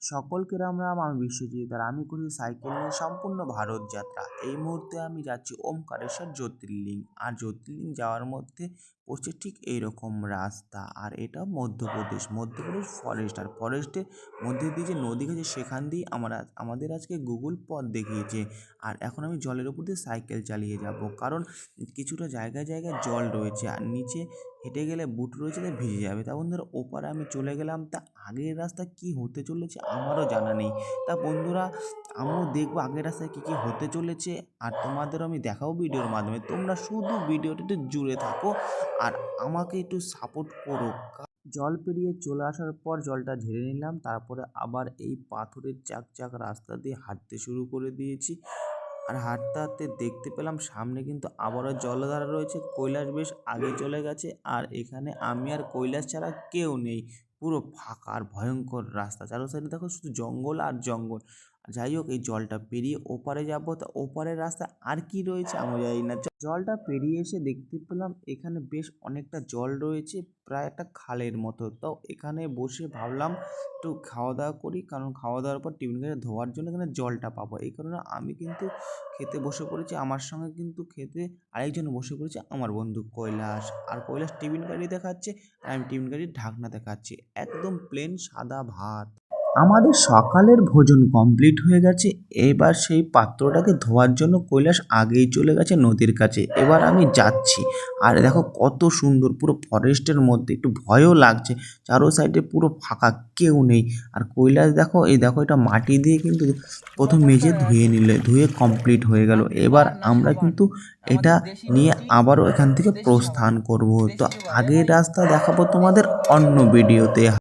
সকলকে রাম রাম, আমি বিশ্বজিৎ আর আমি করি সাইকেল নিয়ে সম্পূর্ণ ভারত যাত্রা। এই মুহূর্তে আমি যাচ্ছি ওমকারেশ্বর জ্যোতির্লিঙ্গ। আর জ্যোতির্লিঙ্গ যাওয়ার মধ্যে পড়ছে ঠিক এইরকম রাস্তা। আর এটা মধ্যপ্রদেশ ফরেস্ট। আর ফরেস্টের মধ্যে দিয়ে যে নদী গেছে সেখান দিয়ে আমাদের আজকে গুগল পথ দেখিয়েছে। আর এখন আমি জলের উপর দিয়ে সাইকেল চালিয়ে যাব, কারণ কিছুটা জায়গায় জায়গায় জল রয়েছে আর নিচে হেঁটে গেলে বুট রয়েছে, তাই ভিজে যাবে। তা বন্ধুরা ওপারে আমি চলে গেলাম। তা আগের রাস্তা কি হতে চলেছে আমারও জানা নেই। তা বন্ধুরা আমিও দেখবো আগের রাস্তায় কী কী হতে চলেছে, আর তোমাদেরও আমি দেখাবো ভিডিওর মাধ্যমে। তোমরা শুধু ভিডিওটা একটু জুড়ে থাকো আর আমাকে একটু সাপোর্ট করো। জল পেরিয়ে চলে আসার পর জলটা ঝেড়ে নিলাম, তারপরে আবার এই পাথরের চাক রাস্তা দিয়ে হাঁটতে শুরু করে দিয়েছি। আর হাঁটতে হাঁটতে দেখতে পেলাম সামনে কিন্তু আবারও জলধারা রয়েছে। কৈলাস বেশ আগে চলে গেছে, আর এখানে আমি আর কৈলাস ছাড়া কেউ নেই। পুরো ফাঁকা আর ভয়ঙ্কর রাস্তা, চারো সাইডে দেখো শুধু জঙ্গল আর জঙ্গল। যাই হোক, এই জলটা পেরিয়ে ওপারে যাব। তা ওপারের রাস্তা আর কি রয়েছে আমি জানি না। জলটা পেরিয়ে এসে দেখতে পেলাম এখানে বেশ অনেকটা জল রয়েছে, প্রায় একটা খালের মতো। তাও এখানে বসে ভাবলাম একটু খাওয়া দাওয়া করি, কারণ খাওয়া দাওয়ার পর টিফিন কেটে ধোয়ার জন্য এখানে জলটা পাবো। এই কারণে আমি কিন্তু খেতে বসে পড়েছি। আমার সঙ্গে কিন্তু খেতে আরেকজন বসে পড়েছে, আমার বন্ধু কৈলাস। আর কৈলাস টিফিন কারিতে খাচ্ছে আর আমি টিফিন কারির ঢাকনাতে খাচ্ছি একদম প্লেন সাদা ভাত। আমাদের সকালের ভোজন কমপ্লিট হয়ে গেছে। এবার সেই পাত্রটাকে ধোয়ার জন্য কৈলাস আগেই চলে গেছে নদীর কাছে। এবার আমি যাচ্ছি, আর দেখো কত সুন্দর পুরো ফরেস্টের মধ্যে, একটু ভয়ও লাগছে। চারো সাইডে পুরো ফাঁকা, কেউ নেই। আর কৈলাস দেখো, এই দেখো এটা মাটি দিয়ে কিন্তু প্রথম মেজে ধুয়ে কমপ্লিট হয়ে গেল। এবার আমরা কিন্তু এটা নিয়ে আবারও এখান থেকে প্রস্থান করব। তো আগের রাস্তা দেখাবো তোমাদের অন্য ভিডিওতে।